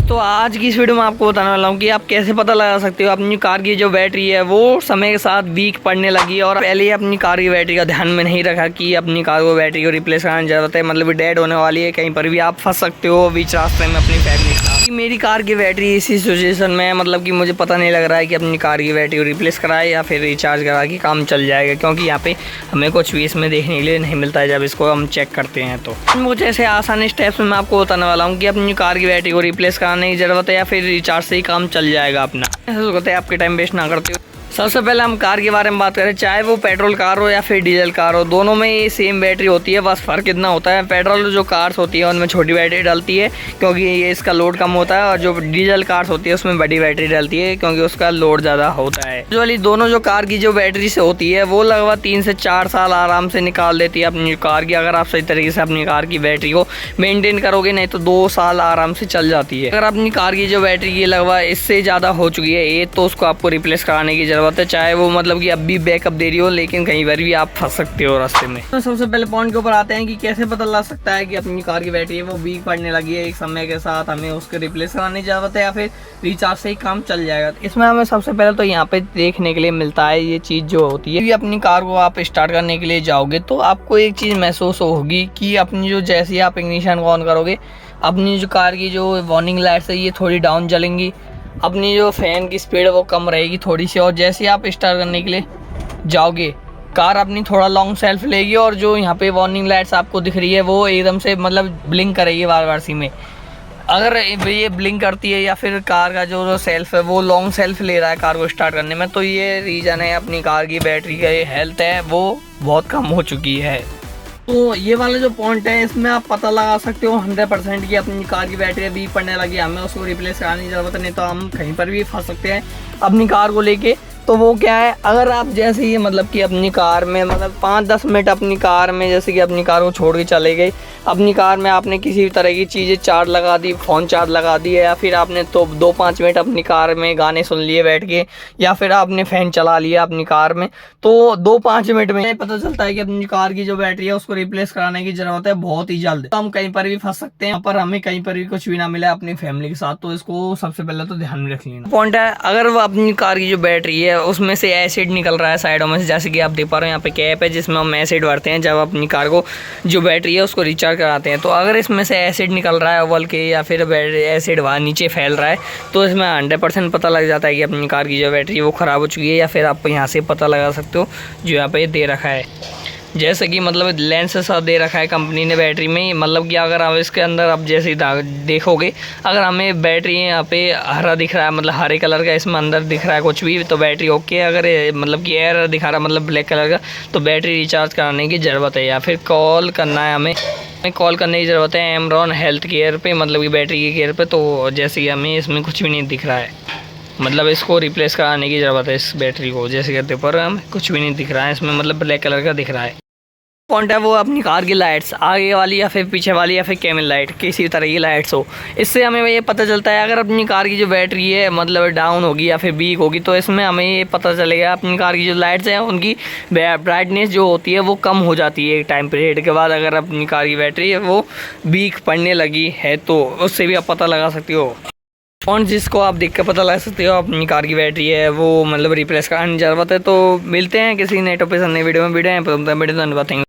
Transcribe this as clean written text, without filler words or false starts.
तो आज की इस वीडियो में आपको बताने वाला हूँ कि आप कैसे पता लगा सकते हो अपनी कार की जो बैटरी है वो समय के साथ वीक पड़ने लगी और पहले ही अपनी कार की बैटरी का ध्यान में नहीं रखा कि अपनी कार को बैटरी को रिप्लेस कराने की जरूरत है, मतलब डेड होने वाली है, कहीं पर भी आप फंस सकते हो बीच रास्ते में अपनी फैमिली के साथ। मेरी कार की बैटरी इसी सिचुएशन में है, मतलब कि मुझे पता नहीं लग रहा है कि अपनी कार की बैटरी को रिप्लेस कराए या फिर रिचार्ज करा के काम चल जाएगा, क्योंकि यहाँ पे हमें कुछ भी इसमें देखने के लिए नहीं मिलता है जब इसको हम चेक करते हैं। तो कुछ ऐसे आसान स्टेप्स में मैं आपको बताने वाला हूँ कि अपनी कार की बैटरी को रिप्लेस कराने की जरूरत है या फिर रिचार्ज से ही काम चल जाएगा अपना। ऐसा आपके टाइम वेस्ट ना करते हो। सबसे पहले हम कार के बारे में बात करें, चाहे वो पेट्रोल कार हो या फिर डीजल कार हो, दोनों में ये सेम बैटरी होती है। बस फ़र्क इतना होता है, पेट्रोल जो कार्स होती है उनमें छोटी बैटरी डलती है क्योंकि ये इसका लोड कम होता है, और जो डीजल कार्स होती है उसमें बड़ी बैटरी डलती है क्योंकि उसका लोड ज़्यादा होता है। जो वाली दोनों जो कार की जो बैटरी से होती है वो लगभग 3 से 4 साल आराम से निकाल देती है अपनी कार की, अगर आप सही तरीके से अपनी कार की बैटरी को मेनटेन करोगे, नहीं तो 2 साल आराम से चल जाती है। अगर अपनी कार की जो बैटरी की लगभग इससे ज़्यादा हो चुकी है ये, तो उसको आपको रिप्लेस कराने की ज़रूरत है, चाहे वो मतलब कि अब भी बैकअप दे रही हो, लेकिन कहीं बार भी आप फंस सकते हो रास्ते में। तो सबसे पहले पॉइंट के ऊपर आते हैं कि कैसे पता लग सकता है कि अपनी कार की बैटरी है वो वीक पड़ने लगी है, एक समय के साथ हमें उसको रिप्लेस कराने की जरूरत है या फिर रिचार्ज से ही काम चल जाएगा। इसमें हमें सबसे पहले तो यहाँ पे देखने के लिए मिलता है ये चीज़ जो होती है कि अपनी कार को आप स्टार्ट करने के लिए जाओगे तो आपको एक चीज़ महसूस होगी कि अपनी जो जैसे ही आप इग्निशन को ऑन करोगे अपनी जो कार की जो वार्निंग लाइट्स है ये थोड़ी डाउन जलेंगी, अपनी जो फ़ैन की स्पीड है वो कम रहेगी थोड़ी सी, और जैसे ही आप स्टार्ट करने के लिए जाओगे कार अपनी थोड़ा लॉन्ग सेल्फ लेगी और जो यहाँ पे वार्निंग लाइट्स आपको दिख रही है वो एकदम से मतलब ब्लिंक करेगी बार बार सी में। अगर ये ब्लिंक करती है या फिर कार का जो सेल्फ है वो लॉन्ग सेल्फ ले रहा है कार को स्टार्ट करने में, तो ये रीज़न है अपनी कार की बैटरी का ये हेल्थ है वो बहुत कम हो चुकी है। तो ये वाला जो पॉइंट है इसमें आप पता लगा सकते हो 100% की अपनी कार की बैटरी अभी पड़ने लगी, हमें उसको रिप्लेस कराने की ज़रूरत नहीं, तो हम कहीं पर भी फंस सकते हैं अपनी कार को लेके। तो वो क्या है, अगर आप जैसे ही मतलब कि अपनी कार में मतलब 5-10 मिनट अपनी कार में जैसे कि अपनी कार को छोड़ के चले गए, अपनी कार में आपने किसी भी तरह की चीज़ें चार्ज लगा दी, फ़ोन चार्ज लगा दी है, या फिर आपने तो 2-5 मिनट अपनी कार में गाने सुन लिए बैठ के, या फिर आपने फ़ैन चला लिया अपनी कार में, तो 2-5 मिनट में पता चलता है कि अपनी कार की जो बैटरी है उसको रिप्लेस कराने की ज़रूरत है बहुत ही जल्द। तो हम कहीं पर भी फंस सकते हैं, पर हमें कहीं पर भी कुछ भी ना मिले अपनी फैमिली के साथ, तो इसको सबसे पहले तो ध्यान में रख लेना। पॉइंट है, अगर वो अपनी कार की जो बैटरी है उसमें से एसिड निकल रहा है साइडों में से, जैसे कि आप देख पा रहे हो यहाँ पे कैप है जिसमें हम एसिड भरते हैं जब अपनी कार को जो बैटरी है उसको रिचार्ज कराते हैं। तो अगर इसमें से एसिड निकल रहा है उबल के या फिर एसिड वहाँ नीचे फैल रहा है, तो इसमें 100% पता लग जाता है कि अपनी कार की जो बैटरी वो ख़राब हो चुकी है। या फिर आप यहाँ से पता लगा सकते हो जो यहाँ पे दे रखा है, जैसे कि मतलब लेंस सा दे रखा है कंपनी ने बैटरी में, मतलब कि अगर आप इसके अंदर आप जैसे देखोगे अगर हमें बैटरी यहाँ पे हरा दिख रहा है, मतलब हरे कलर का इसमें अंदर दिख रहा है कुछ भी, तो बैटरी ओके। अगर मतलब कि एयर दिखा रहा है मतलब ब्लैक कलर का, तो बैटरी रिचार्ज कराने की ज़रूरत है या फिर कॉल करना है, हमें कॉल करने की ज़रूरत है एमरॉन हेल्थ केयर पे, मतलब कि बैटरी की केयर पे। तो जैसे कि हमें इसमें कुछ भी नहीं दिख रहा है, मतलब इसको रिप्लेस कराने की ज़रूरत है इस बैटरी को, जैसे कहते पर हमें कुछ भी नहीं दिख रहा है इसमें, मतलब ब्लैक कलर का दिख रहा है। पॉइंट है वो अपनी कार की लाइट्स, आगे वाली या फिर पीछे वाली या फिर कैमल लाइट, किसी तरह की लाइट्स हो, इससे हमें ये पता चलता है अगर अपनी कार की जो बैटरी है मतलब डाउन होगी या फिर वीक होगी, तो इसमें हमें ये पता चलेगा अपनी कार की जो लाइट्स हैं उनकी ब्राइटनेस जो होती है वो कम हो जाती है एक टाइम पीरियड के बाद। अगर अपनी कार की बैटरी है वो वीक पड़ने लगी है तो उससे भी आप पता लगा सकते हो। पॉइंट जिसको आप देख कर पता लगा सकते हो अपनी कार की बैटरी है वो मतलब रिप्लेस कराने की ज़रूरत है। तो मिलते हैं किसी नए टॉपिक से नई वीडियो में, वीडियो है।